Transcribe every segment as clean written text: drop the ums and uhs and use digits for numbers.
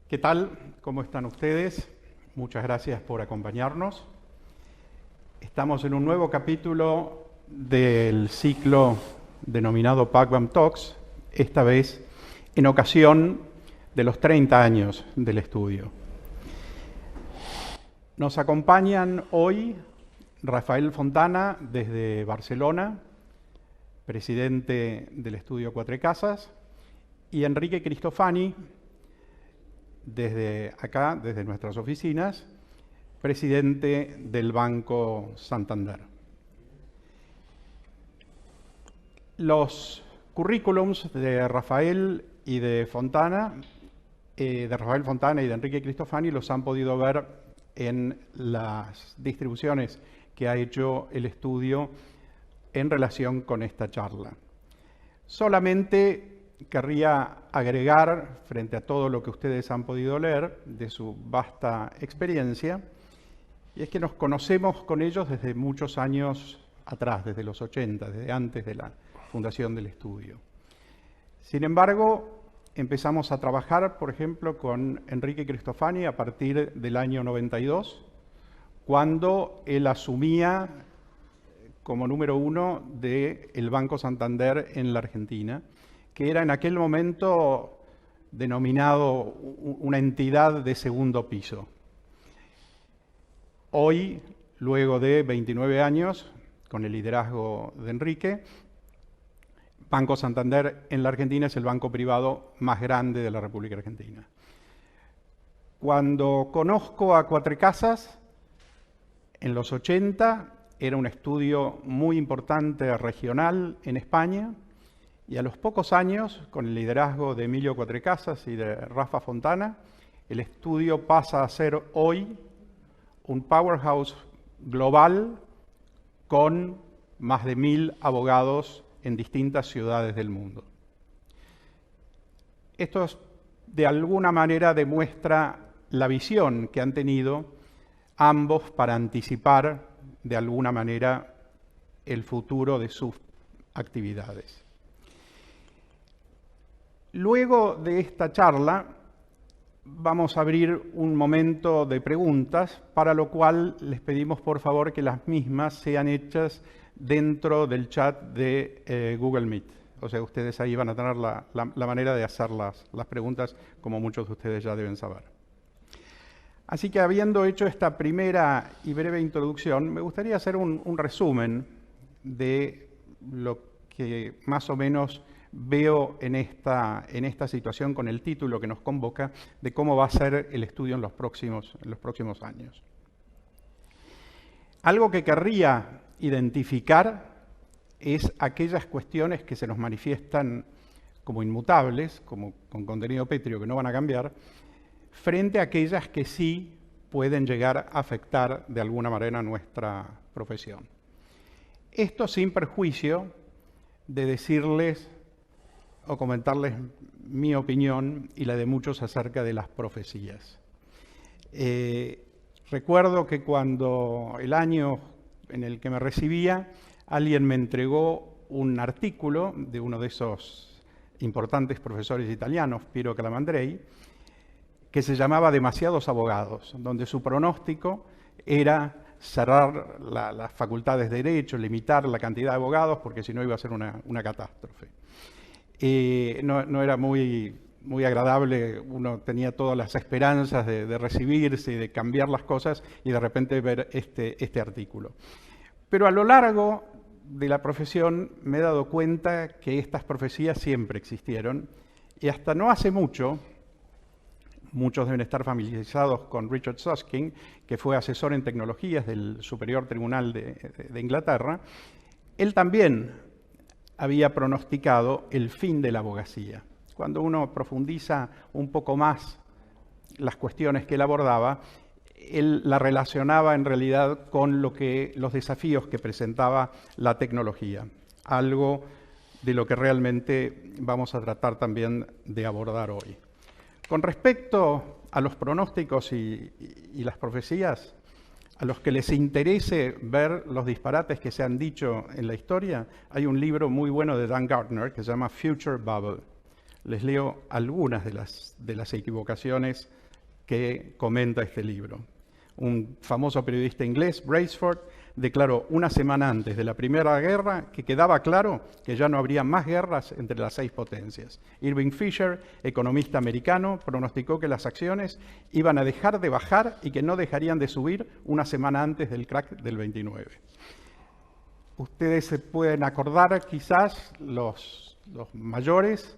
¿Qué tal? ¿Cómo están ustedes? Muchas gracias por acompañarnos. Estamos en un nuevo capítulo del ciclo denominado PACBAM Talks, esta vez en ocasión de los 30 años del estudio. Nos acompañan hoy Rafael Fontana desde Barcelona, presidente del estudio Quatre Casas, y Enrique Cristofani, desde acá, desde nuestras oficinas, presidente del Banco Santander. Los currículums de Rafael y de Fontana, y de Enrique Cristofani, los han podido ver en las distribuciones que ha hecho el estudio en relación con esta charla. Solamente querría agregar, frente a todo lo que ustedes han podido leer de su vasta experiencia, y es que nos conocemos con ellos desde muchos años atrás, desde los 80, desde antes de la fundación del estudio. Sin embargo, empezamos a trabajar, por ejemplo, con Enrique Cristofani a partir del año 92, cuando él asumía como número uno del Banco Santander en la Argentina, que era en aquel momento denominado una entidad de segundo piso. Hoy, luego de 29 años, con el liderazgo de Enrique, Banco Santander en la Argentina es el banco privado más grande de la República Argentina. Cuando conozco a Quatre Casas, en los 80, era un estudio muy importante regional en España, y a los pocos años, con el liderazgo de Emilio Quatre Casas y de Rafa Fontana, el estudio pasa a ser hoy un powerhouse global con más de 1000 abogados en distintas ciudades del mundo. Esto de alguna manera demuestra la visión que han tenido ambos para anticipar de alguna manera el futuro de sus actividades. Luego de esta charla vamos a abrir un momento de preguntas, para lo cual les pedimos por favor que las mismas sean hechas dentro del chat de Google Meet. O sea, ustedes ahí van a tener la manera de hacer las preguntas, como muchos de ustedes ya deben saber. Así que, habiendo hecho esta primera y breve introducción, me gustaría hacer un resumen de lo que más o menos veo en esta situación con el título que nos convoca de cómo va a ser el estudio en los próximos años. Algo que querría identificar es aquellas cuestiones que se nos manifiestan como inmutables, como con contenido pétreo que no van a cambiar, frente a aquellas que sí pueden llegar a afectar de alguna manera nuestra profesión. Esto sin perjuicio de decirles o comentarles mi opinión y la de muchos acerca de las profecías. Recuerdo que cuando el año en el que me recibía, alguien me entregó un artículo de uno de esos importantes profesores italianos, Piero Calamandrei, que se llamaba Demasiados abogados, donde su pronóstico era cerrar las facultades de Derecho, limitar la cantidad de abogados, porque si no iba a ser una catástrofe. No era muy agradable, uno tenía todas las esperanzas de recibirse y de cambiar las cosas y de repente ver este artículo. Pero a lo largo de la profesión me he dado cuenta que estas profecías siempre existieron y hasta no hace mucho, muchos deben estar familiarizados con Richard Susskind, que fue asesor en tecnologías del Superior Tribunal de Inglaterra, él también había pronosticado el fin de la abogacía. Cuando uno profundiza un poco más las cuestiones que él abordaba, él la relacionaba en realidad con los desafíos que presentaba la tecnología, algo de lo que realmente vamos a tratar también de abordar hoy. Con respecto a los pronósticos y las profecías, a los que les interese ver los disparates que se han dicho en la historia, hay un libro muy bueno de Dan Gardner que se llama Future Bubble. Les leo algunas de las equivocaciones que comenta este libro. Un famoso periodista inglés, Brailsford, declaró una semana antes de la Primera Guerra que quedaba claro que ya no habría más guerras entre las 6 potencias. Irving Fisher, economista americano, pronosticó que las acciones iban a dejar de bajar y que no dejarían de subir una semana antes del crack del 29. Ustedes se pueden acordar, quizás, los mayores,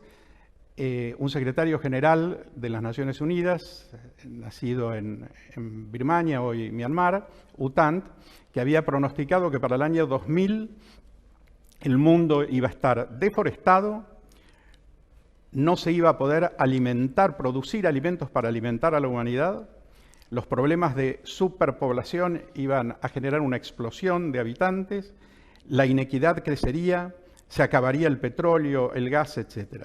un secretario general de las Naciones Unidas, nacido en Birmania, hoy Myanmar, U Thant, que había pronosticado que para el año 2000 el mundo iba a estar deforestado, no se iba a poder producir alimentos para alimentar a la humanidad, los problemas de superpoblación iban a generar una explosión de habitantes, la inequidad crecería, se acabaría el petróleo, el gas, etc.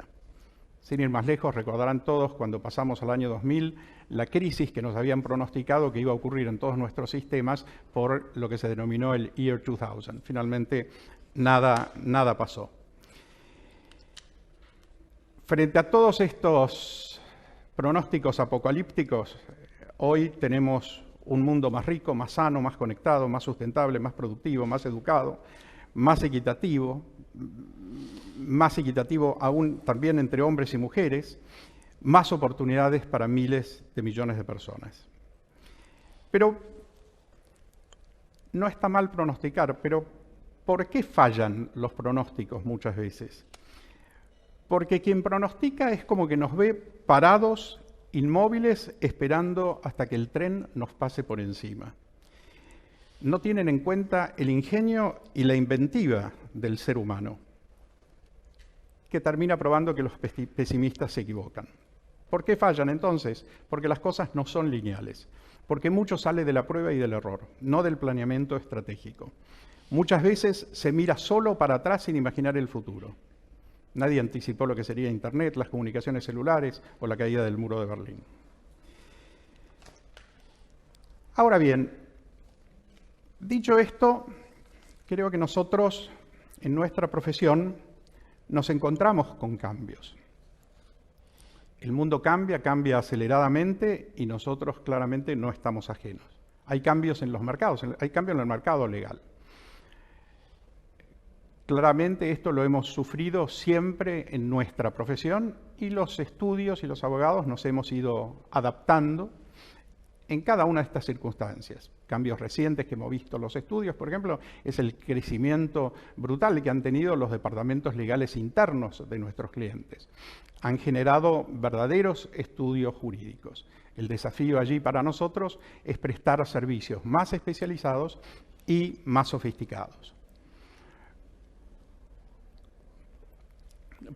Sin ir más lejos, recordarán todos cuando pasamos al año 2000 la crisis que nos habían pronosticado que iba a ocurrir en todos nuestros sistemas por lo que se denominó el Year 2000. Finalmente, nada pasó. Frente a todos estos pronósticos apocalípticos, hoy tenemos un mundo más rico, más sano, más conectado, más sustentable, más productivo, más educado, más equitativo aún también entre hombres y mujeres, más oportunidades para miles de millones de personas. Pero no está mal pronosticar, pero ¿por qué fallan los pronósticos muchas veces? Porque quien pronostica es como que nos ve parados, inmóviles, esperando hasta que el tren nos pase por encima. No tienen en cuenta el ingenio y la inventiva del ser humano, que termina probando que los pesimistas se equivocan. ¿Por qué fallan entonces? Porque las cosas no son lineales, porque mucho sale de la prueba y del error, no del planeamiento estratégico. Muchas veces se mira solo para atrás sin imaginar el futuro. Nadie anticipó lo que sería Internet, las comunicaciones celulares o la caída del muro de Berlín. Ahora bien, dicho esto, creo que nosotros en nuestra profesión nos encontramos con cambios. El mundo cambia aceleradamente y nosotros claramente no estamos ajenos. Hay cambios en los mercados, hay cambios en el mercado legal. Claramente esto lo hemos sufrido siempre en nuestra profesión y los estudios y los abogados nos hemos ido adaptando en cada una de estas circunstancias. Cambios recientes que hemos visto en los estudios, por ejemplo, es el crecimiento brutal que han tenido los departamentos legales internos de nuestros clientes. Han generado verdaderos estudios jurídicos. El desafío allí para nosotros es prestar servicios más especializados y más sofisticados.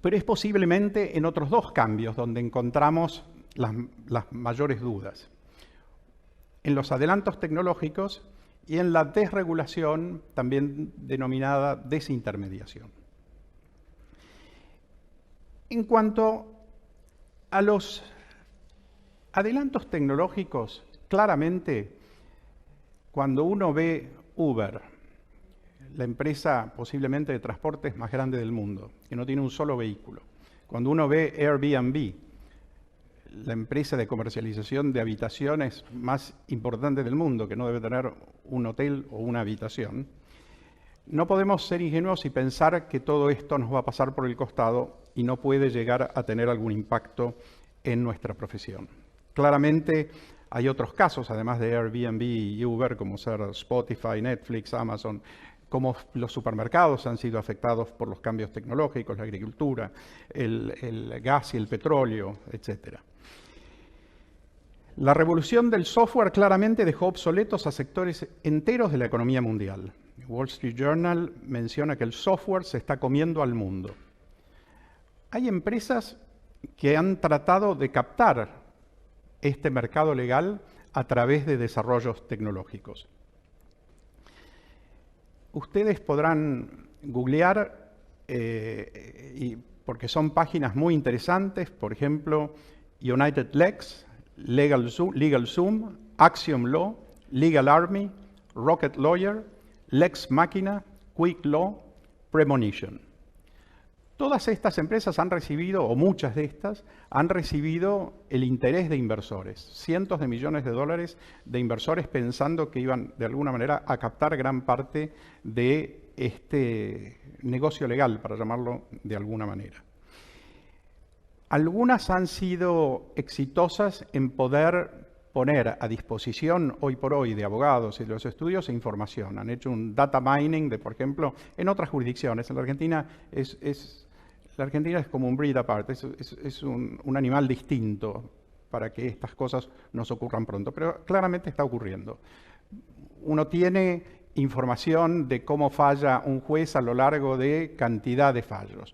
Pero es posiblemente en otros dos cambios donde encontramos las mayores dudas. En los adelantos tecnológicos y en la desregulación, también denominada desintermediación. En cuanto a los adelantos tecnológicos, claramente, cuando uno ve Uber, la empresa posiblemente de transportes más grande del mundo, que no tiene un solo vehículo, cuando uno ve Airbnb, la empresa de comercialización de habitaciones más importante del mundo, que no debe tener un hotel o una habitación, no podemos ser ingenuos y pensar que todo esto nos va a pasar por el costado y no puede llegar a tener algún impacto en nuestra profesión. Claramente hay otros casos, además de Airbnb y Uber, como ser Spotify, Netflix, Amazon, como los supermercados han sido afectados por los cambios tecnológicos, la agricultura, el gas y el petróleo, etc. La revolución del software claramente dejó obsoletos a sectores enteros de la economía mundial. Wall Street Journal menciona que el software se está comiendo al mundo. Hay empresas que han tratado de captar este mercado legal a través de desarrollos tecnológicos. Ustedes podrán googlear, porque son páginas muy interesantes, por ejemplo, United Lex, LegalZoom, Axiom Law, Legal Army, Rocket Lawyer, Lex Machina, Quick Law, Premonition. Todas estas empresas han recibido, o muchas de estas, han recibido el interés de inversores, cientos de millones de dólares de inversores pensando que iban de alguna manera a captar gran parte de este negocio legal, para llamarlo de alguna manera. Algunas han sido exitosas en poder poner a disposición hoy por hoy de abogados y de los estudios información. Han hecho un data mining de, por ejemplo, en otras jurisdicciones. En la Argentina la Argentina es como un breed apart, es un animal distinto para que estas cosas nos ocurran pronto, pero claramente está ocurriendo. Uno tiene información de cómo falla un juez a lo largo de cantidad de fallos,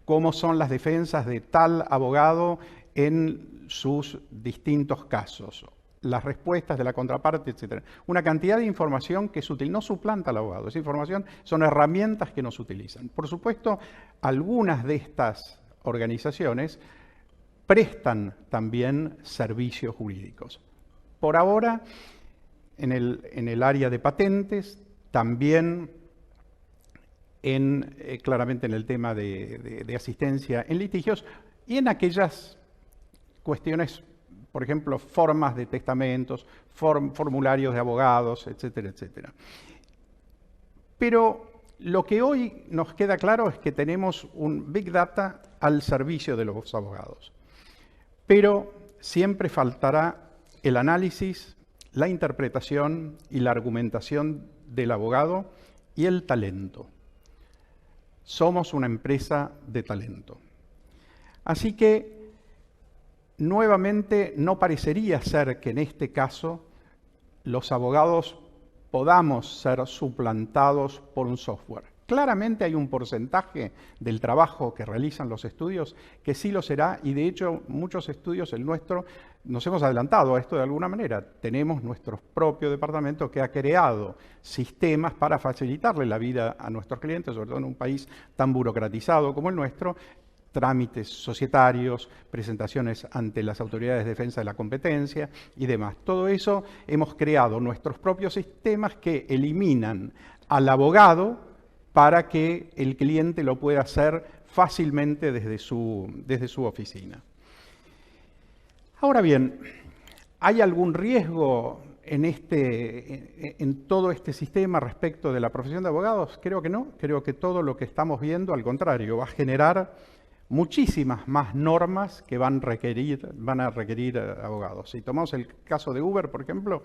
cómo son las defensas de tal abogado en sus distintos casos, las respuestas de la contraparte, etc. Una cantidad de información que es útil, no suplanta al abogado, esa información son herramientas que nos utilizan. Por supuesto, algunas de estas organizaciones prestan también servicios jurídicos. Por ahora, en el área de patentes, también claramente en el tema de asistencia en litigios y en aquellas cuestiones, por ejemplo, formas de testamentos, formularios de abogados, etcétera, etcétera. Pero lo que hoy nos queda claro es que tenemos un Big Data al servicio de los abogados. Pero siempre faltará el análisis, la interpretación y la argumentación del abogado y el talento. Somos una empresa de talento. Así que, nuevamente, no parecería ser que en este caso los abogados podamos ser suplantados por un software. Claramente hay un porcentaje del trabajo que realizan los estudios que sí lo será, y de hecho muchos estudios, el nuestro, nos hemos adelantado a esto de alguna manera. Tenemos nuestro propio departamento que ha creado sistemas para facilitarle la vida a nuestros clientes, sobre todo en un país tan burocratizado como el nuestro, trámites societarios, presentaciones ante las autoridades de defensa de la competencia y demás. Todo eso hemos creado nuestros propios sistemas que eliminan al abogado para que el cliente lo pueda hacer fácilmente desde su oficina. Ahora bien, ¿hay algún riesgo en todo este sistema respecto de la profesión de abogados? Creo que no. Creo que todo lo que estamos viendo, al contrario, va a generar muchísimas más normas que van a requerir abogados. Si tomamos el caso de Uber, por ejemplo,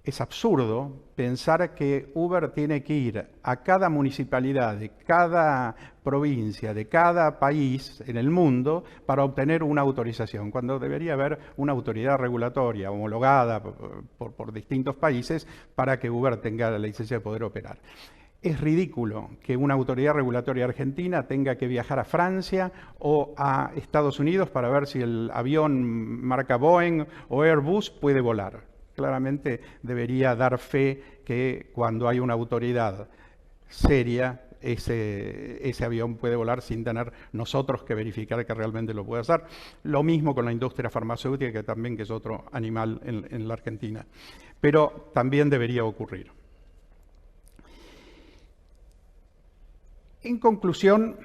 es absurdo pensar que Uber tiene que ir a cada municipalidad de cada provincia, de cada país en el mundo para obtener una autorización, cuando debería haber una autoridad regulatoria homologada por distintos países para que Uber tenga la licencia de poder operar. Es ridículo que una autoridad regulatoria argentina tenga que viajar a Francia o a Estados Unidos para ver si el avión marca Boeing o Airbus puede volar. Claramente debería dar fe que cuando hay una autoridad seria, ese avión puede volar sin tener nosotros que verificar que realmente lo puede hacer. Lo mismo con la industria farmacéutica, que es otro animal en la Argentina. Pero también debería ocurrir. En conclusión,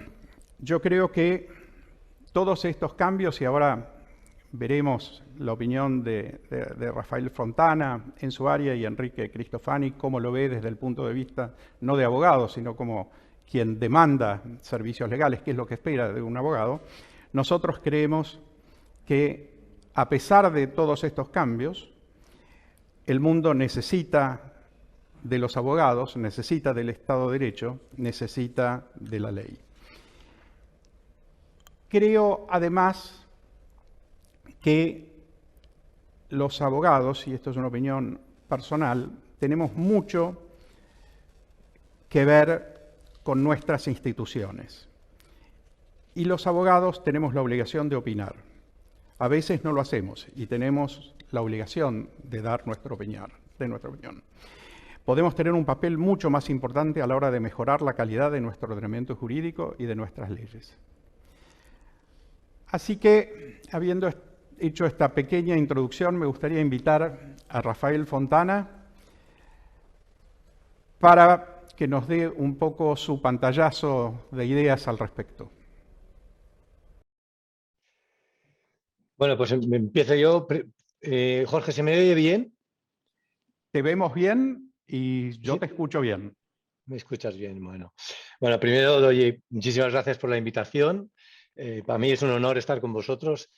yo creo que todos estos cambios, y ahora veremos la opinión de Rafael Fontana en su área y Enrique Cristofani, cómo lo ve desde el punto de vista no de abogado, sino como quien demanda servicios legales, qué es lo que espera de un abogado. Nosotros creemos que, a pesar de todos estos cambios, el mundo necesita de los abogados, necesita del Estado de Derecho, necesita de la ley. Creo, además, que los abogados, y esto es una opinión personal, tenemos mucho que ver con nuestras instituciones. Y los abogados tenemos la obligación de opinar. A veces no lo hacemos y tenemos la obligación de dar nuestra opinión. Podemos tener un papel mucho más importante a la hora de mejorar la calidad de nuestro ordenamiento jurídico y de nuestras leyes. Así que, habiendo hecho esta pequeña introducción, me gustaría invitar a Rafael Fontana para que nos dé un poco su pantallazo de ideas al respecto. Bueno, pues empiezo yo. Jorge, ¿se me oye bien? Te vemos bien y yo Sí, te escucho bien. me escuchas bien. Bueno, primero doy muchísimas gracias por la invitación. Para mí es un honor estar con vosotros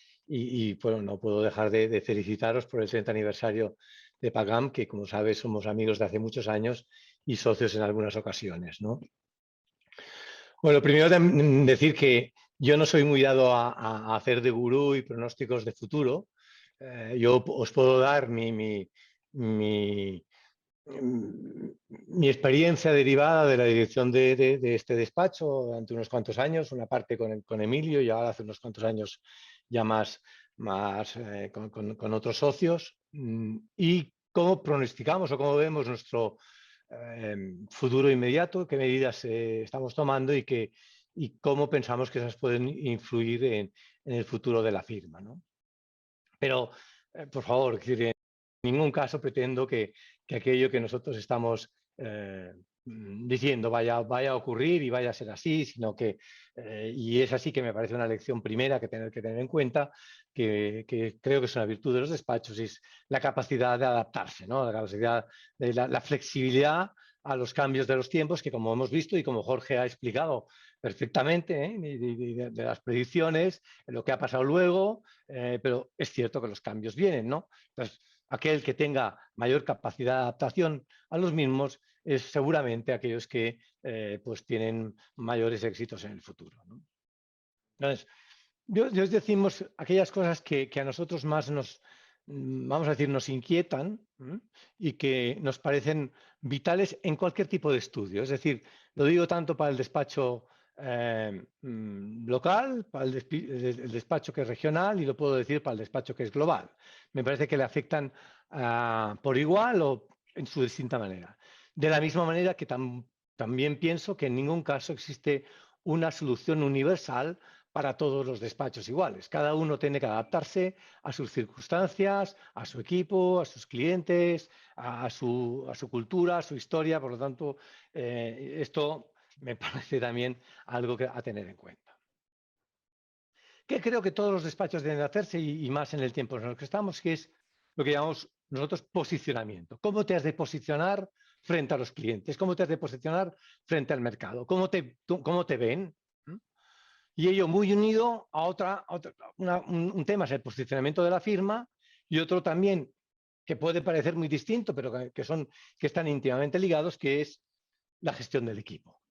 bueno, no puedo dejar de felicitaros por el 30 aniversario de PAGAM, que como sabes somos amigos de hace muchos años y socios en algunas ocasiones, ¿no? Bueno, primero decir que yo no soy muy dado a hacer de gurú y pronósticos de futuro. Yo os puedo dar mi, mi experiencia derivada de la dirección de este despacho durante unos cuantos años, una parte con Emilio y ahora hace unos cuantos años ya más con otros socios, y cómo pronosticamos o cómo vemos nuestro futuro inmediato, qué medidas estamos tomando y cómo pensamos que esas pueden influir en el futuro de la firma, ¿no? Pero, por favor, en ningún caso pretendo que aquello que nosotros estamos diciendo vaya a ocurrir y vaya a ser así, sino y es así que me parece una lección primera que tener en cuenta, que creo que es una virtud de los despachos, es la capacidad de adaptarse, ¿no? La capacidad de la flexibilidad a los cambios de los tiempos, que como hemos visto y como Jorge ha explicado perfectamente, de las predicciones, lo que ha pasado luego, pero es cierto que los cambios vienen, ¿no? Entonces, aquel que tenga mayor capacidad de adaptación a los mismos es seguramente aquellos que pues tienen mayores éxitos en el futuro, ¿no? Entonces, yo decimos aquellas cosas que a nosotros más vamos a decir, nos inquietan, ¿m? Y que nos parecen vitales en cualquier tipo de estudio. Es decir, lo digo tanto para el despacho local, para el despacho que es regional y lo puedo decir para el despacho que es global. Me parece que le afectan por igual o en su distinta manera. De la misma manera que también pienso que en ningún caso existe una solución universal para todos los despachos iguales. Cada uno tiene que adaptarse a sus circunstancias, a su equipo, a sus clientes, a su cultura, a su historia. Por lo tanto, esto me parece también algo a tener en cuenta. ¿Qué creo que todos los despachos deben hacerse y más en el tiempo en el que estamos? Que es lo que llamamos nosotros posicionamiento. ¿Cómo te has de posicionar frente a los clientes? ¿Cómo te has de posicionar frente al mercado? ¿Cómo te ven? Y ello muy unido a un tema es el posicionamiento de la firma y otro también que puede parecer muy distinto, pero que están íntimamente ligados, que es la gestión del equipo.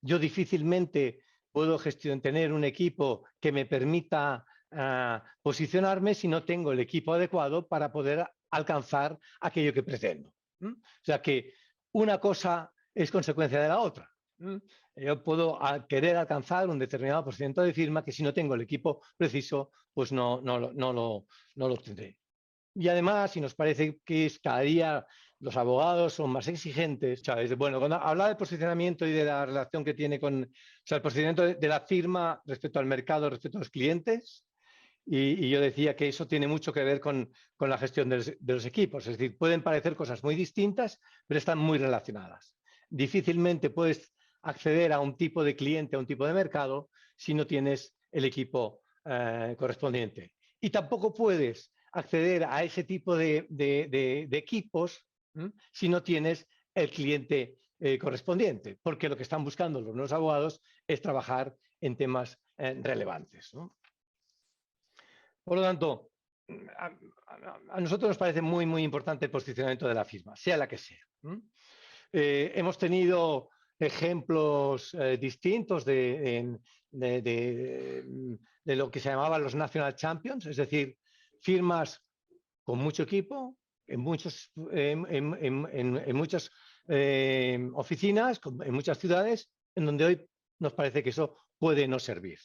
Yo difícilmente puedo tener un equipo que me permita posicionarme si no tengo el equipo adecuado para poder alcanzar aquello que pretendo. O sea que una cosa es consecuencia de la otra. Yo puedo querer alcanzar un determinado porcentaje de firma que si no tengo el equipo preciso, pues no lo tendré. Y además, si nos parece que cada día los abogados son más exigentes, ¿sabes? Bueno, cuando habla del posicionamiento y de la relación que tiene o sea, el posicionamiento de la firma respecto al mercado, respecto a los clientes, y yo decía que eso tiene mucho que ver con la gestión de los equipos. Es decir, pueden parecer cosas muy distintas, pero están muy relacionadas. Difícilmente puedes acceder a un tipo de cliente, a un tipo de mercado, si no tienes el equipo correspondiente. Y tampoco puedes acceder a ese tipo de equipos si no tienes el cliente correspondiente, porque lo que están buscando los nuevos abogados es trabajar en temas relevantes, ¿no? Por lo tanto, a nosotros nos parece muy, muy importante el posicionamiento de la firma, sea la que sea. Hemos tenido ejemplos distintos de lo que se llamaban los National Champions, es decir, firmas con mucho equipo, en muchas oficinas, en muchas ciudades, en donde hoy nos parece que eso puede no servir.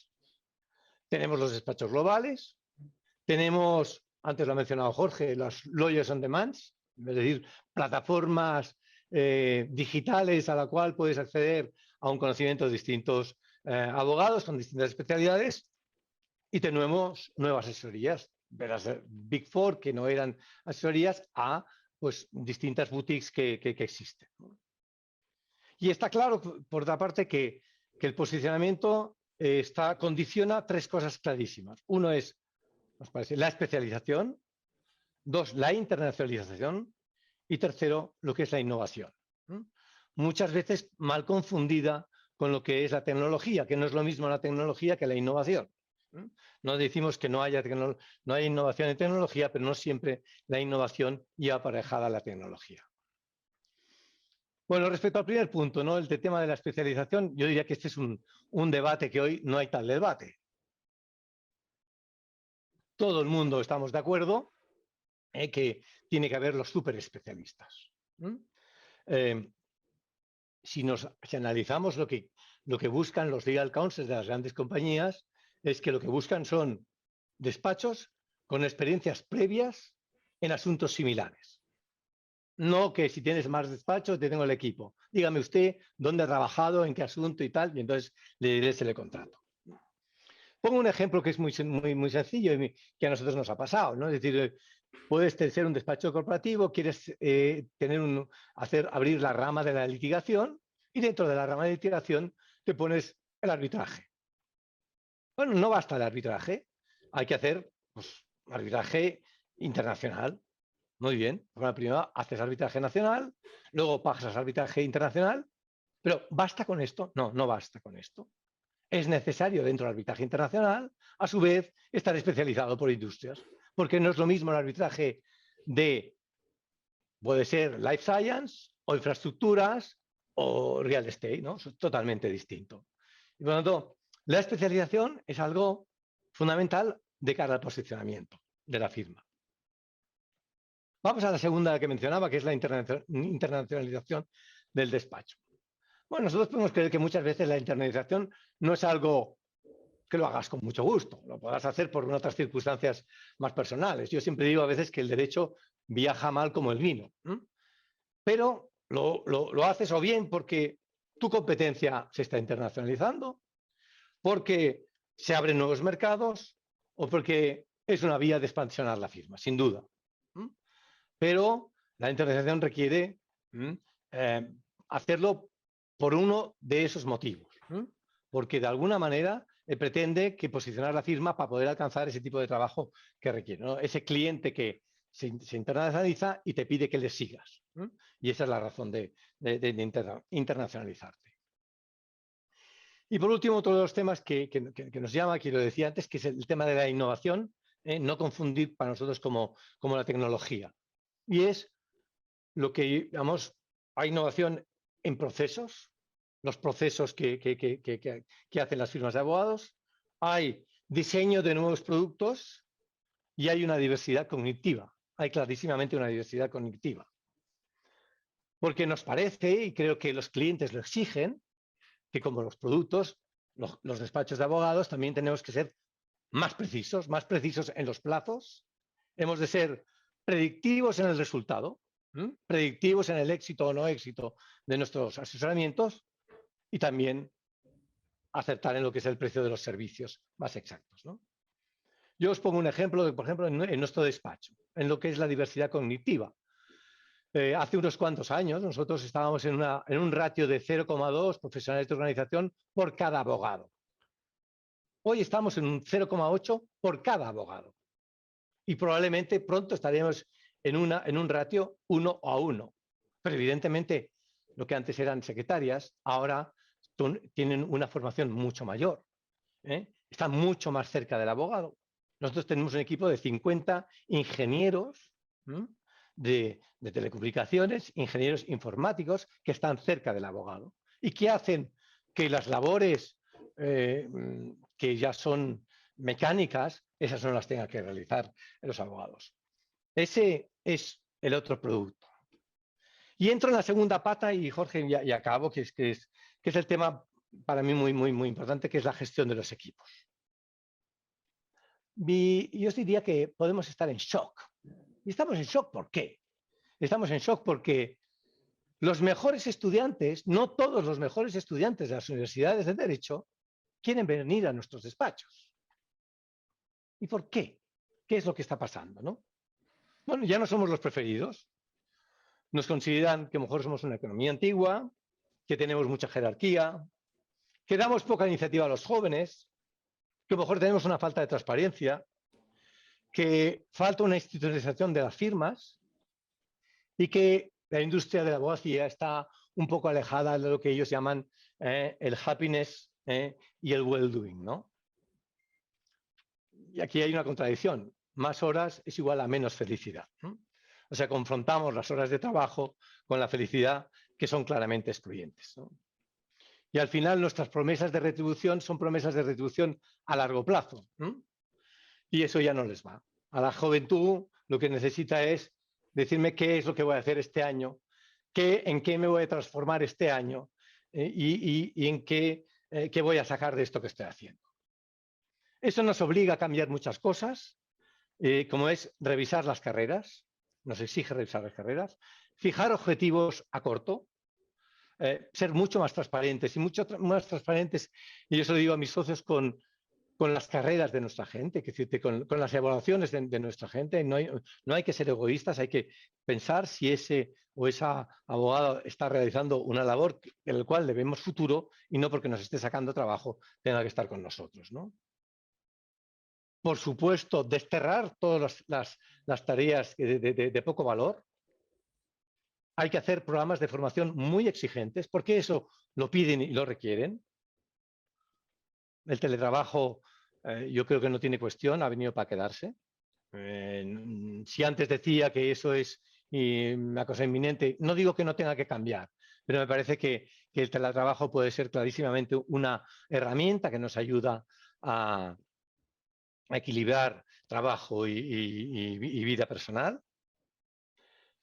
Tenemos los despachos globales, tenemos, antes lo ha mencionado Jorge, los lawyers on demand, es decir, plataformas digitales a la cual puedes acceder a un conocimiento de distintos abogados con distintas especialidades, y tenemos nuevas asesorías, de las Big Four, que no eran asesorías, a pues, distintas boutiques que existen. Y está claro, por otra parte, que el posicionamiento condiciona tres cosas clarísimas. Uno es nos parece, la especialización. 2, la internacionalización. Y tercero, lo que es la innovación. Muchas veces mal confundida con lo que es la tecnología, que no es lo mismo la tecnología que la innovación. No decimos que no haya innovación en tecnología, pero no siempre la innovación lleva aparejada la tecnología. Bueno, respecto al primer punto, ¿no? El tema de la especialización, yo diría que este es un debate que hoy no hay tal debate. Todo el mundo estamos de acuerdo que tiene que haber los superespecialistas. Si analizamos lo que buscan los legal counsels de las grandes compañías, es que lo que buscan son despachos con experiencias previas en asuntos similares. No que si tienes más despachos, te tengo el equipo. Dígame usted dónde ha trabajado, en qué asunto y tal, y entonces le diré si le contrato. Pongo un ejemplo que es muy sencillo y que a nosotros nos ha pasado, ¿no? Es decir, puedes ser un despacho corporativo, quieres abrir la rama de la litigación y dentro de la rama de litigación te pones el arbitraje. Bueno, no basta el arbitraje, hay que hacer arbitraje internacional. Muy bien, bueno, primero haces arbitraje nacional, luego pasas arbitraje internacional, pero ¿basta con esto? No, no basta con esto. Es necesario dentro del arbitraje internacional, a su vez, estar especializado por industrias, porque no es lo mismo el arbitraje puede ser life science o infraestructuras o real estate, ¿no? Es totalmente distinto. Y por lo tanto, la especialización es algo fundamental de cara al posicionamiento de la firma. Vamos a la segunda que mencionaba, que es la internacionalización del despacho. Bueno, nosotros podemos creer que muchas veces la internalización no es algo que lo hagas con mucho gusto, lo podrás hacer por otras circunstancias más personales. Yo siempre digo a veces que el derecho viaja mal como el vino, pero lo haces o bien porque tu competencia se está internacionalizando, porque se abren nuevos mercados o porque es una vía de expansionar la firma, sin duda. Pero la internacionalización requiere hacerlo por uno de esos motivos, porque de alguna manera pretende que posicionar la firma para poder alcanzar ese tipo de trabajo que requiere, ¿no? Ese cliente que se internacionaliza y te pide que le sigas. Y esa es la razón de internacionalizarte. Y por último, otro de los temas que nos llama, que lo decía antes, que es el tema de la innovación, no confundir para nosotros como la tecnología. Y es lo que llamamos a innovación en procesos, los procesos que hacen las firmas de abogados, hay diseño de nuevos productos y hay una diversidad cognitiva. Hay clarísimamente una diversidad cognitiva. Porque nos parece, y creo que los clientes lo exigen, que como los productos, los despachos de abogados también tenemos que ser más precisos en los plazos, hemos de ser predictivos en el resultado, predictivos en el éxito o no éxito de nuestros asesoramientos y también acertar en lo que es el precio de los servicios más exactos, ¿no? Yo os pongo un ejemplo, por ejemplo, en nuestro despacho, en lo que es la diversidad cognitiva. Hace unos cuantos años nosotros estábamos en un ratio de 0,2 profesionales de organización por cada abogado. Hoy estamos en un 0,8 por cada abogado. Y probablemente pronto estaremos en un ratio 1:1. Pero evidentemente lo que antes eran secretarias, ahora tienen una formación mucho mayor. Están mucho más cerca del abogado. Nosotros tenemos un equipo de 50 ingenieros de telecomunicaciones, ingenieros informáticos que están cerca del abogado y que hacen que las labores que ya son mecánicas, esas no las tengan que realizar los abogados. Ese es el otro producto. Y entro en la segunda pata, y Jorge, y acabo, que es el tema para mí muy importante, que es la gestión de los equipos. Y yo os diría que podemos estar en shock. Y estamos en shock, ¿por qué? Estamos en shock porque los mejores estudiantes, no todos los mejores estudiantes de las universidades de Derecho, quieren venir a nuestros despachos. ¿Y por qué? ¿Qué es lo que está pasando, no? Bueno, ya no somos los preferidos. Nos consideran que a lo mejor somos una economía antigua, que tenemos mucha jerarquía, que damos poca iniciativa a los jóvenes, que a lo mejor tenemos una falta de transparencia, que falta una institucionalización de las firmas y que la industria de la abogacía está un poco alejada de lo que ellos llaman el happiness y el well-doing, ¿no? Y aquí hay una contradicción. Más horas es igual a menos felicidad, ¿no? O sea, confrontamos las horas de trabajo con la felicidad, que son claramente excluyentes, ¿no? Y al final nuestras promesas de retribución son promesas de retribución a largo plazo, ¿no? Y eso ya no les va. A la juventud lo que necesita es decirme qué es lo que voy a hacer este año, en qué me voy a transformar este año y en qué voy a sacar de esto que estoy haciendo. Eso nos obliga a cambiar muchas cosas, como es revisar las carreras, nos exige revisar las carreras, fijar objetivos a corto, ser mucho más transparentes y y eso lo digo a mis socios, con las carreras de nuestra gente, con las evaluaciones de nuestra gente. No hay que ser egoístas, hay que pensar si ese o esa abogada está realizando una labor en la cual le vemos futuro y no porque nos esté sacando trabajo tenga que estar con nosotros, ¿no? Por supuesto, desterrar todas las tareas de poco valor. Hay que hacer programas de formación muy exigentes porque eso lo piden y lo requieren. El teletrabajo yo creo que no tiene cuestión, ha venido para quedarse. Si antes decía que eso es una cosa inminente, no digo que no tenga que cambiar, pero me parece que el teletrabajo puede ser clarísimamente una herramienta que nos ayuda a equilibrar trabajo y vida personal.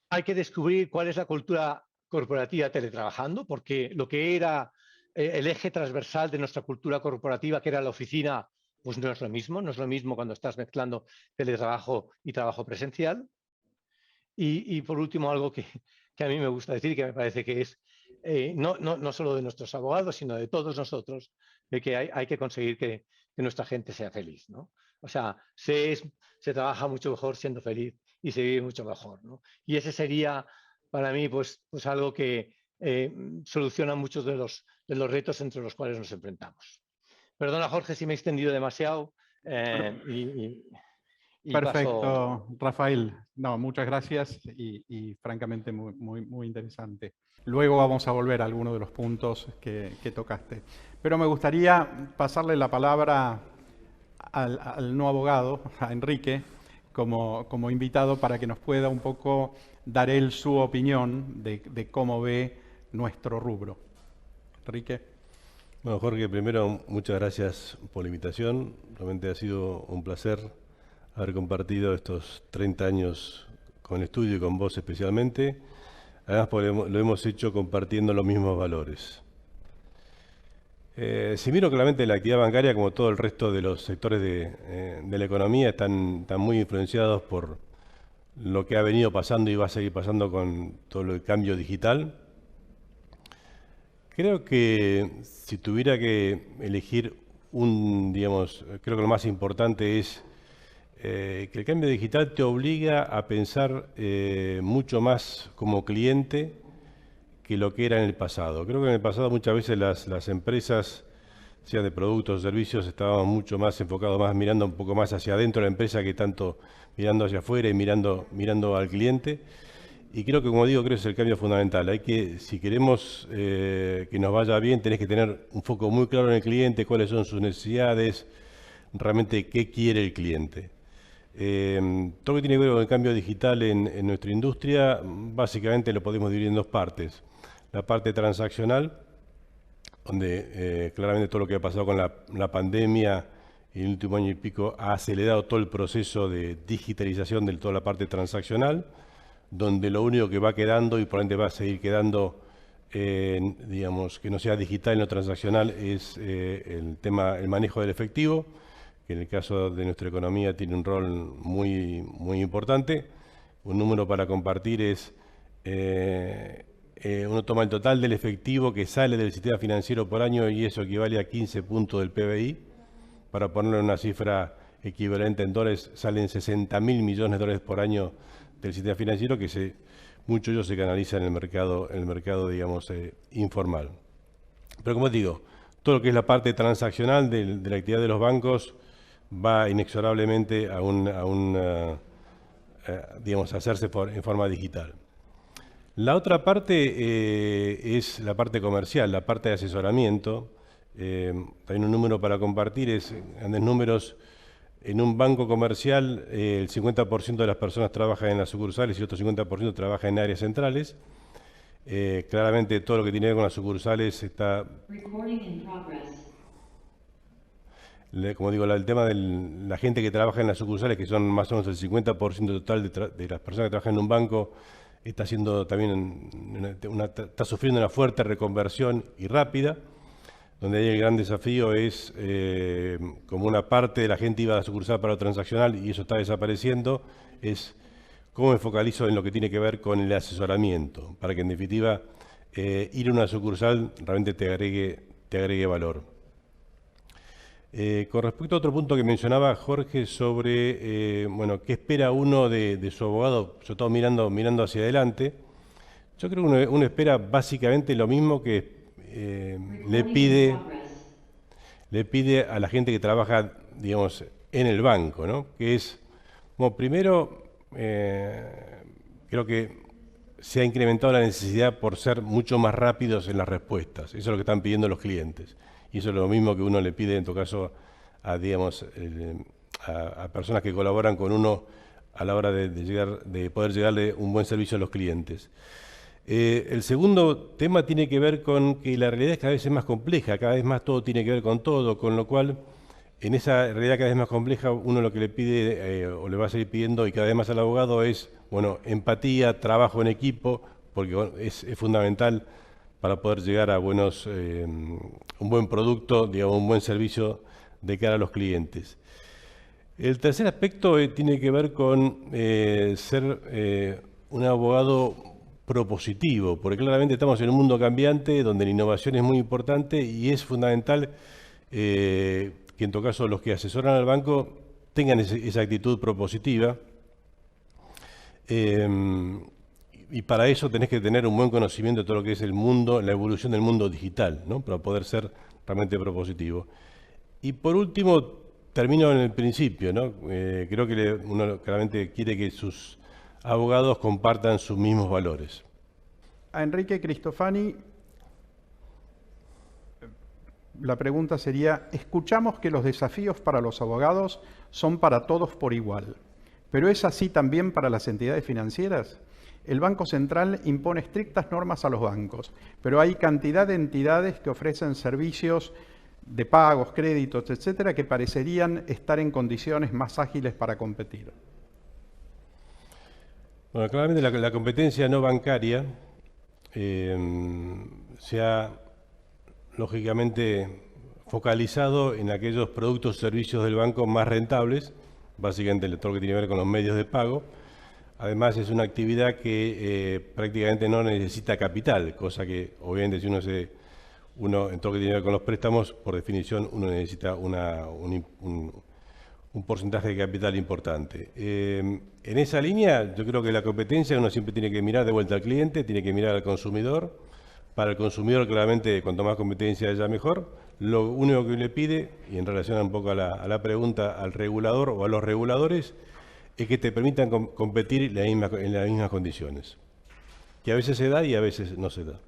Hay que descubrir cuál es la cultura corporativa teletrabajando, porque lo que era el eje transversal de nuestra cultura corporativa, que era la oficina, pues no es lo mismo. No es lo mismo cuando estás mezclando teletrabajo y trabajo presencial. Y por último, algo que a mí me gusta decir, que me parece que es no solo de nuestros abogados, sino de todos nosotros, de que hay que conseguir que nuestra gente sea feliz, ¿no? O sea, se trabaja mucho mejor siendo feliz y se vive mucho mejor, ¿no? Y ese sería para mí pues algo que soluciona muchos de los retos entre los cuales nos enfrentamos. Perdona, Jorge, si me he extendido demasiado Perfecto, Rafael. No, muchas gracias y francamente muy interesante. Luego vamos a volver a algunos de los puntos que tocaste. Pero me gustaría pasarle la palabra al no abogado, a Enrique, como invitado para que nos pueda un poco dar él su opinión de cómo ve nuestro rubro. Enrique. Bueno, Jorge, primero muchas gracias por la invitación. Realmente ha sido un placer haber compartido estos 30 años con el estudio y con vos especialmente. Además, lo hemos hecho compartiendo los mismos valores. Si miro claramente la actividad bancaria, como todo el resto de los sectores de la economía, están muy influenciados por lo que ha venido pasando y va a seguir pasando con todo el cambio digital. Creo que si tuviera que elegir creo que lo más importante es que el cambio digital te obliga a pensar mucho más como cliente que lo que era en el pasado. Creo que en el pasado muchas veces las empresas, sea de productos o servicios, estaban mucho más enfocados, mirando un poco más hacia adentro de la empresa que tanto mirando hacia afuera y mirando al cliente. Y creo que, como digo, creo que es el cambio fundamental. Si queremos que nos vaya bien, tenés que tener un foco muy claro en el cliente, cuáles son sus necesidades, realmente qué quiere el cliente. Todo lo que tiene que ver con el cambio digital en nuestra industria, básicamente lo podemos dividir en dos partes. La parte transaccional, donde claramente todo lo que ha pasado con la pandemia y el último año y pico ha acelerado todo el proceso de digitalización de toda la parte transaccional, donde lo único que va quedando y por ende va a seguir quedando, digamos, que no sea digital y no transaccional, es el manejo del efectivo, que en el caso de nuestra economía tiene un rol muy importante. Un número para compartir es, uno toma el total del efectivo que sale del sistema financiero por año y eso equivale a 15 puntos del PBI. Para ponerlo en una cifra equivalente en dólares, salen 60.000 millones de dólares por año del sistema financiero, que mucho de ello se canaliza en el mercado digamos, informal. Pero como digo, todo lo que es la parte transaccional de la actividad de los bancos va inexorablemente a digamos, a hacerse en forma digital. La otra parte es la parte comercial, la parte de asesoramiento. También un número para compartir es, grandes números, en un banco comercial el 50% de las personas trabajan en las sucursales y otro 50% trabaja en áreas centrales. Claramente todo lo que tiene que ver con las sucursales está... Como digo, el tema de la gente que trabaja en las sucursales, que son más o menos el 50% total de las personas que trabajan en un banco, está haciendo también está sufriendo una fuerte reconversión y rápida, donde ahí el gran desafío es, como una parte de la gente iba a la sucursal para lo transaccional y eso está desapareciendo, es cómo me focalizo en lo que tiene que ver con el asesoramiento, para que en definitiva ir a una sucursal realmente te agregue valor. Con respecto a otro punto que mencionaba Jorge sobre, bueno, qué espera uno de su abogado, sobre todo mirando hacia adelante, yo creo que uno espera básicamente lo mismo que le pide a la gente que trabaja, digamos, en el banco, ¿no? Que es, bueno, primero, creo que se ha incrementado la necesidad por ser mucho más rápidos en las respuestas. Eso es lo que están pidiendo los clientes. Y eso es lo mismo que uno le pide, en todo caso, a, digamos, a personas que colaboran con uno a la hora de poder llegarle un buen servicio a los clientes. El segundo tema tiene que ver con que la realidad cada vez es más compleja, cada vez más todo tiene que ver con todo, con lo cual en esa realidad cada vez más compleja uno lo que le pide o le va a seguir pidiendo y cada vez más al abogado es, bueno, empatía, trabajo en equipo, porque es fundamental para poder llegar a un buen producto, digamos, un buen servicio de cara a los clientes. El tercer aspecto tiene que ver con ser un abogado propositivo, porque claramente estamos en un mundo cambiante donde la innovación es muy importante y es fundamental que en todo caso los que asesoran al banco tengan esa actitud propositiva. Y para eso tenés que tener un buen conocimiento de todo lo que es el mundo, la evolución del mundo digital, ¿no? Para poder ser realmente propositivo. Y por último, termino en el principio, ¿no? Creo que uno claramente quiere que sus abogados compartan sus mismos valores. A Enrique Cristofani, la pregunta sería, escuchamos que los desafíos para los abogados son para todos por igual, pero ¿es así también para las entidades financieras? El Banco Central impone estrictas normas a los bancos, pero hay cantidad de entidades que ofrecen servicios de pagos, créditos, etcétera, que parecerían estar en condiciones más ágiles para competir. Bueno, claramente la competencia no bancaria se ha lógicamente focalizado en aquellos productos o servicios del banco más rentables, básicamente todo lo que tiene que ver con los medios de pago. Además es una actividad que prácticamente no necesita capital, cosa que obviamente si uno en todo lo que tiene que ver con los préstamos, por definición uno necesita un porcentaje de capital importante. En esa línea yo creo que la competencia uno siempre tiene que mirar de vuelta al cliente, tiene que mirar al consumidor. Para el consumidor claramente cuanto más competencia haya mejor. Lo único que le pide, y en relación un poco a la pregunta al regulador o a los reguladores, es que te permitan competir en las mismas condiciones, que a veces se da y a veces no se da.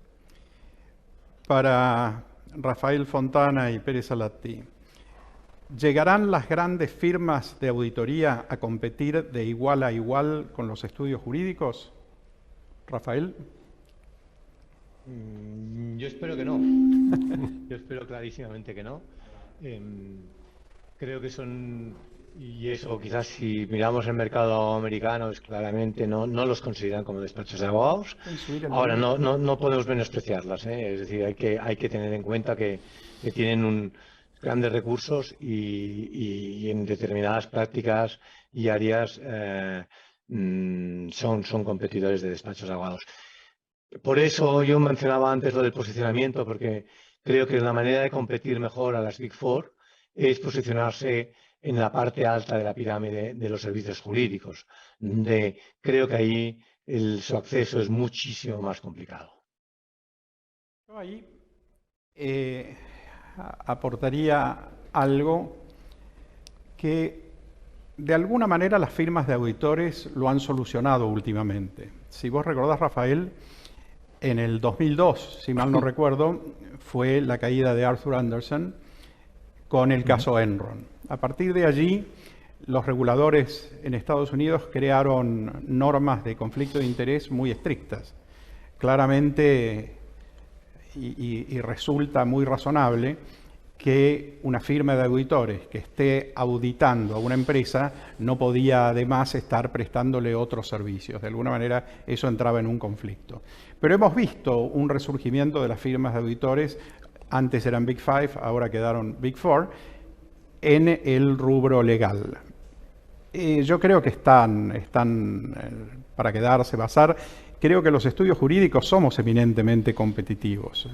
Para Rafael Fontana y Pérez Alatti, ¿llegarán las grandes firmas de auditoría a competir de igual a igual con los estudios jurídicos? Rafael. Yo espero que no. Yo espero clarísimamente que no. Creo que son, y eso quizás si miramos el mercado americano, es claramente no los consideran como despachos de abogados. Ahora, no podemos menospreciarlas, ¿eh? Es decir, hay que tener en cuenta que tienen grandes recursos y en determinadas prácticas y áreas son competidores de despachos de abogados. Por eso yo mencionaba antes lo del posicionamiento, porque creo que la manera de competir mejor a las Big Four es posicionarse en la parte alta de la pirámide de los servicios jurídicos, donde creo que ahí su acceso es muchísimo más complicado. Yo ahí aportaría algo que de alguna manera las firmas de auditores lo han solucionado últimamente. Si vos recordás, Rafael, en el 2002, si mal no recuerdo, fue la caída de Arthur Andersen con el caso Enron. A partir de allí, los reguladores en Estados Unidos crearon normas de conflicto de interés muy estrictas. Claramente, y resulta muy razonable que una firma de auditores que esté auditando a una empresa no podía además estar prestándole otros servicios. De alguna manera eso entraba en un conflicto. Pero hemos visto un resurgimiento de las firmas de auditores, antes eran Big Five, ahora quedaron Big Four, en el rubro legal. Yo creo que están para quedarse, basar. Creo que los estudios jurídicos somos eminentemente competitivos.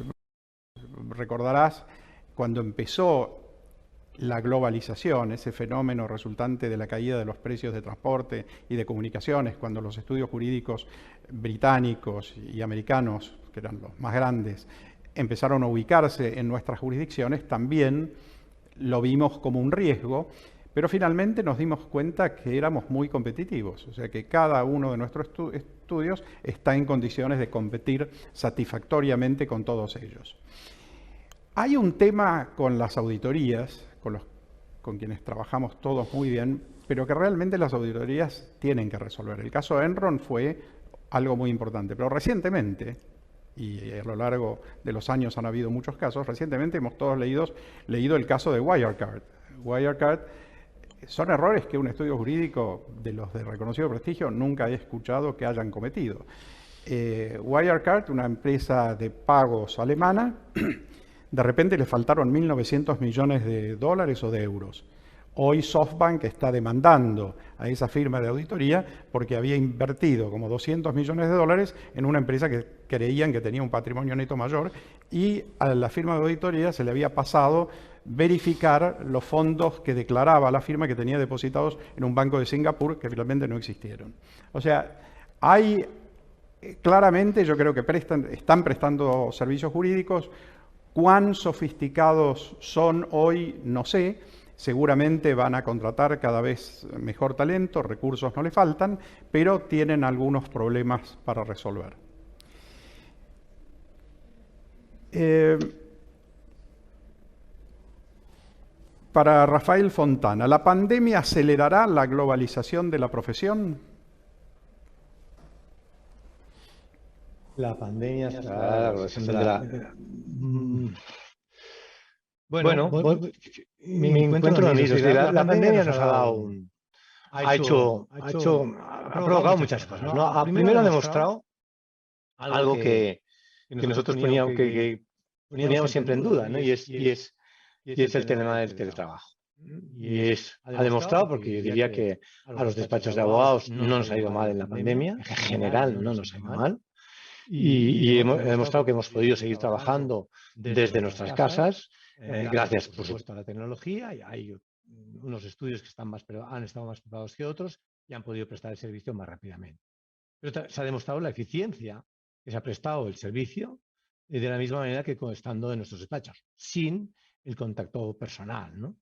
Recordarás cuando empezó la globalización, ese fenómeno resultante de la caída de los precios de transporte y de comunicaciones, cuando los estudios jurídicos británicos y americanos, que eran los más grandes, empezaron a ubicarse en nuestras jurisdicciones, también lo vimos como un riesgo, pero finalmente nos dimos cuenta que éramos muy competitivos, o sea que cada uno de nuestros estudios está en condiciones de competir satisfactoriamente con todos ellos. Hay un tema con las auditorías, con quienes trabajamos todos muy bien, pero que realmente las auditorías tienen que resolver. El caso Enron fue algo muy importante, pero recientemente, y a lo largo de los años han habido muchos casos, recientemente hemos todos leído el caso de Wirecard. Wirecard son errores que un estudio jurídico de los de reconocido prestigio nunca he escuchado que hayan cometido. Wirecard, una empresa de pagos alemana, de repente le faltaron 1.900 millones de dólares o de euros. Hoy SoftBank está demandando a esa firma de auditoría porque había invertido como 200 millones de dólares en una empresa que creían que tenía un patrimonio neto mayor y a la firma de auditoría se le había pasado verificar los fondos que declaraba la firma que tenía depositados en un banco de Singapur que finalmente no existieron. O sea, hay claramente, yo creo que están prestando servicios jurídicos. ¿Cuán sofisticados son hoy? No sé. Seguramente van a contratar cada vez mejor talento, recursos no le faltan, pero tienen algunos problemas para resolver. Para Rafael Fontana, ¿la pandemia acelerará la globalización de la profesión? La pandemia acelerará la globalización de la... Bueno, me encuentro en eso. La pandemia nos ha dado ha provocado muchas cosas, ¿no? Primero ha demostrado algo que nosotros poníamos siempre en duda, ¿no? Y es el tema del teletrabajo. Ha demostrado, porque yo diría que a los despachos de abogados no nos ha ido mal en la pandemia, en general no nos ha ido mal. Y hemos demostrado que hemos podido seguir trabajando desde nuestras casas, gracias, por supuesto, a la tecnología. Y hay unos estudios que han estado más preparados que otros y han podido prestar el servicio más rápidamente. Pero se ha demostrado la eficiencia que se ha prestado el servicio de la misma manera que estando en nuestros despachos, sin el contacto personal, ¿no?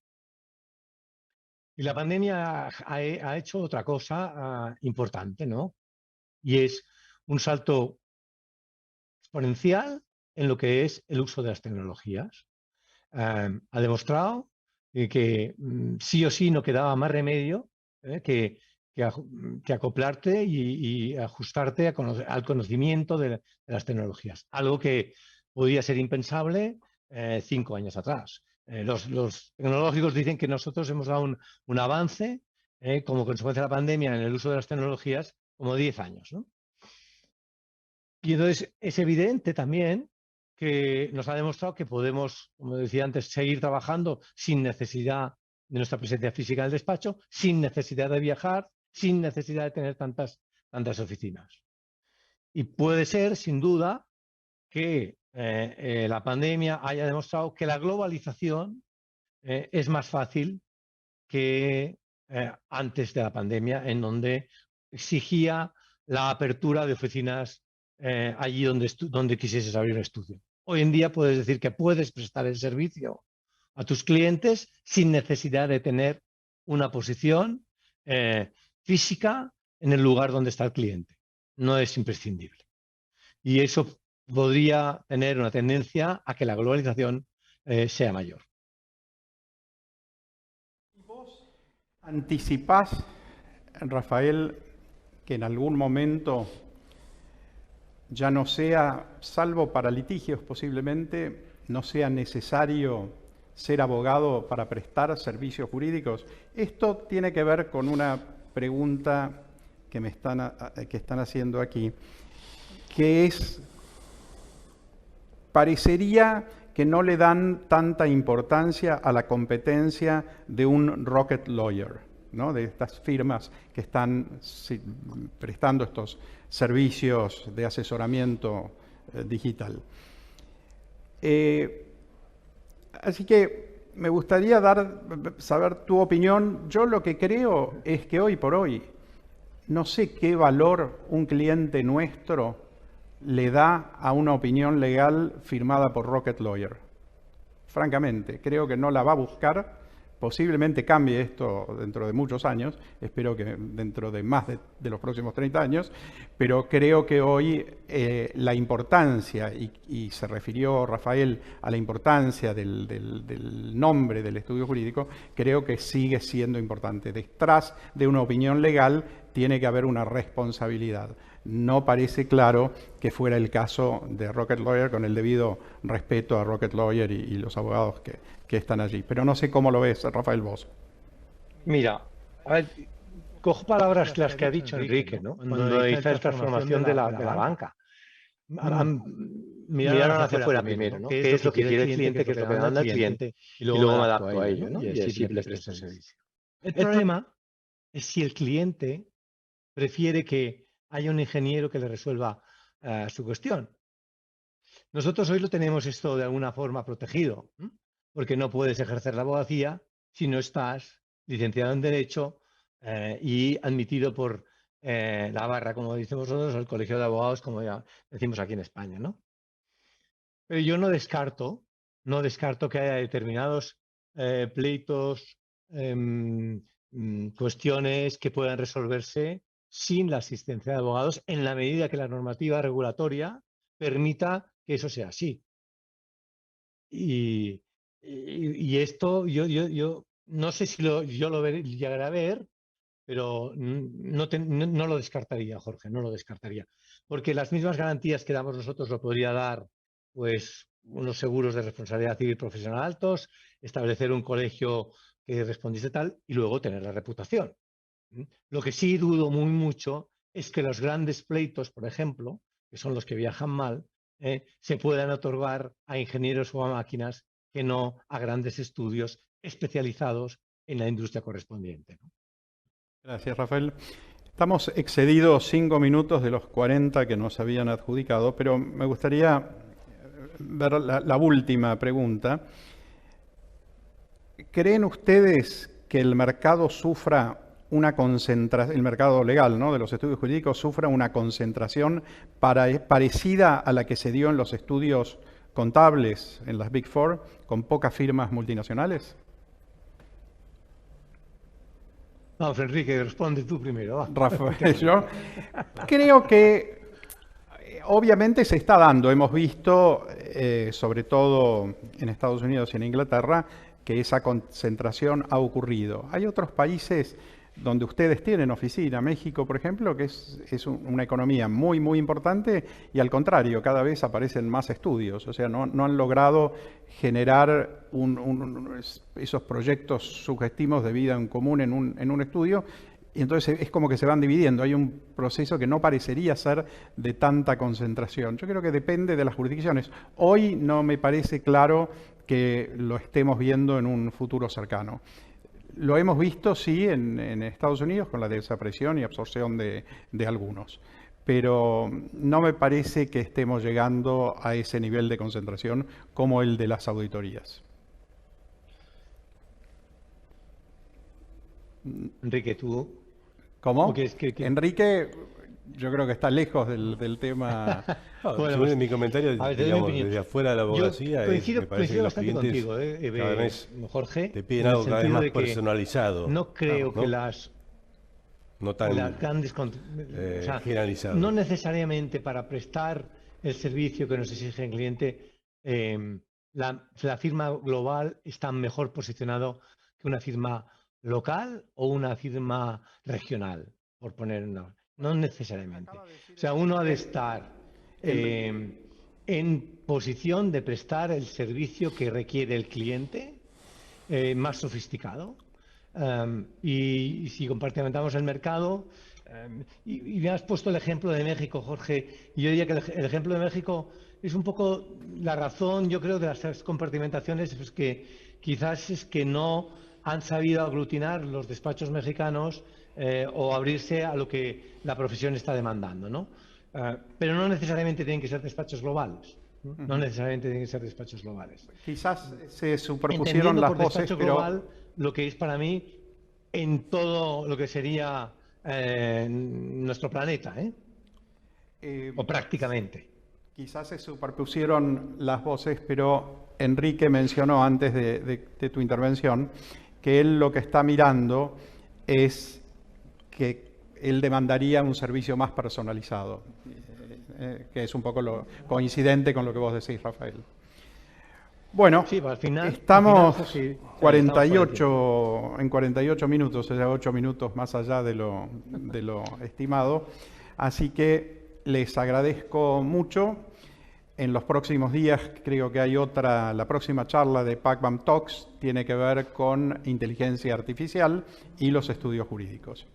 Y la pandemia ha hecho otra cosa importante, ¿no? Y es un salto exponencial en lo que es el uso de las tecnologías. Ha demostrado que sí o sí no quedaba más remedio que acoplarte y ajustarte al conocimiento de las tecnologías. Algo que podía ser impensable 5 años atrás. Los tecnológicos dicen que nosotros hemos dado un avance como consecuencia de la pandemia en el uso de las tecnologías como 10 años, ¿no? Y entonces es evidente también que nos ha demostrado que podemos, como decía antes, seguir trabajando sin necesidad de nuestra presencia física en el despacho, sin necesidad de viajar, sin necesidad de tener tantas oficinas. Y puede ser, sin duda, que la pandemia haya demostrado que la globalización es más fácil que antes de la pandemia, en donde exigía la apertura de oficinas allí donde quisieses abrir un estudio. Hoy en día puedes decir que puedes prestar el servicio a tus clientes sin necesidad de tener una posición física en el lugar donde está el cliente. No es imprescindible. Y eso podría tener una tendencia a que la globalización sea mayor. ¿Vos anticipás, Rafael, que en algún momento ya no sea, salvo para litigios posiblemente, no sea necesario ser abogado para prestar servicios jurídicos? Esto tiene que ver con una pregunta que están haciendo aquí, que es, parecería que no le dan tanta importancia a la competencia de un rocket lawyer, ¿no? De estas firmas que están prestando estos servicios de asesoramiento digital. Así que me gustaría saber tu opinión. Yo lo que creo es que hoy por hoy no sé qué valor un cliente nuestro le da a una opinión legal firmada por Rocket Lawyer. Francamente, creo que no la va a buscar. Posiblemente cambie esto dentro de muchos años, espero que dentro de más de los próximos 30 años, pero creo que hoy la importancia, y se refirió Rafael a la importancia del nombre del estudio jurídico, creo que sigue siendo importante. Detrás de una opinión legal tiene que haber una responsabilidad. No parece claro que fuera el caso de Rocket Lawyer, con el debido respeto a Rocket Lawyer y los abogados que están allí. Pero no sé cómo lo ves, Rafael, vos. Mira, a ver, cojo palabras las que ha dicho Enrique, ¿no? Cuando hizo la transformación de la banca. Miraron hacia afuera primero, ¿no? ¿Qué es lo que quiere el cliente? ¿Qué es lo que demanda el cliente? Y luego me adapto a ello, ¿no? Y así les presto el servicio. El problema es si el cliente prefiere que haya un ingeniero que le resuelva su cuestión. Nosotros hoy lo tenemos esto de alguna forma protegido, porque no puedes ejercer la abogacía si no estás licenciado en Derecho y admitido por la barra, como decimos nosotros, o el Colegio de Abogados, como ya decimos aquí en España, ¿no? Pero yo no descarto que haya determinados pleitos, cuestiones que puedan resolverse sin la asistencia de abogados en la medida que la normativa regulatoria permita que eso sea así. Y esto yo no sé si yo lo llegaré a ver, pero no lo descartaría, Jorge, no lo descartaría. Porque las mismas garantías que damos nosotros lo podría dar pues unos seguros de responsabilidad civil profesional altos, establecer un colegio que respondiese tal y luego tener la reputación. Lo que sí dudo muy mucho es que los grandes pleitos, por ejemplo, que son los que viajan mal, se puedan otorgar a ingenieros o a máquinas que no a grandes estudios especializados en la industria correspondiente, ¿no? Gracias, Rafael. Estamos excedidos 5 minutos de los 40 que nos habían adjudicado, pero me gustaría ver la última pregunta. ¿Creen ustedes que el mercado sufra una concentración, el mercado legal, ¿no?, de los estudios jurídicos sufra una concentración parecida a la que se dio en los estudios contables, en las Big Four, con pocas firmas multinacionales? Vamos, Enrique, responde tú primero. Va. Rafael, yo creo que obviamente se está dando, hemos visto, sobre todo en Estados Unidos y en Inglaterra, que esa concentración ha ocurrido. Hay otros países donde ustedes tienen oficina, México, por ejemplo, que es una economía muy, muy importante y al contrario, cada vez aparecen más estudios. O sea, no han logrado generar esos proyectos sugestivos de vida en común en un estudio. Y entonces es como que se van dividiendo. Hay un proceso que no parecería ser de tanta concentración. Yo creo que depende de las jurisdicciones. Hoy no me parece claro que lo estemos viendo en un futuro cercano. Lo hemos visto, sí, en Estados Unidos con la desaparición y absorción de algunos. Pero no me parece que estemos llegando a ese nivel de concentración como el de las auditorías. Enrique, tú... ¿Cómo? Enrique, yo creo que está lejos del tema. No, Bueno, según pues, mi comentario, a ver, te doy mi digamos, opinión. desde afuera de la abogacía, me Coincido parece que los bastante clientes contigo, cada vez Jorge. te piden en el algo cada vez sentido más de que personalizado. No creo ¿no? que las No tan grandes... o sea, generalizado. no necesariamente para prestar el servicio que nos exige el cliente, la firma global está mejor posicionado que una firma local o una firma regional, por poner una. No necesariamente. O sea, uno ha de estar en posición de prestar el servicio que requiere el cliente, más sofisticado. Y si compartimentamos el mercado, y me has puesto el ejemplo de México, Jorge, y yo diría que el ejemplo de México es un poco la razón, yo creo, de las compartimentaciones, pues que quizás es que no han sabido aglutinar los despachos mexicanos o abrirse a lo que la profesión está demandando, ¿no? Pero no necesariamente tienen que ser despachos globales. No necesariamente tienen que ser despachos globales. Quizás se superpusieron Entendiendo las por voces, despacho pero global lo que es para mí en todo lo que sería nuestro planeta, o prácticamente. quizás se superpusieron las voces, pero Enrique mencionó antes de tu intervención que él lo que está mirando es que él demandaría un servicio más personalizado, que es un poco coincidente con lo que vos decís, Rafael. Bueno, Sí, al final, estamos sí, 48, en 48 minutos, o sea, 8 minutos más allá de lo estimado. Así que les agradezco mucho. En los próximos días creo que hay la próxima charla de Pacman Talks tiene que ver con inteligencia artificial y los estudios jurídicos.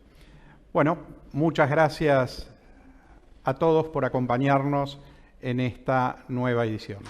Bueno, muchas gracias a todos por acompañarnos en esta nueva edición.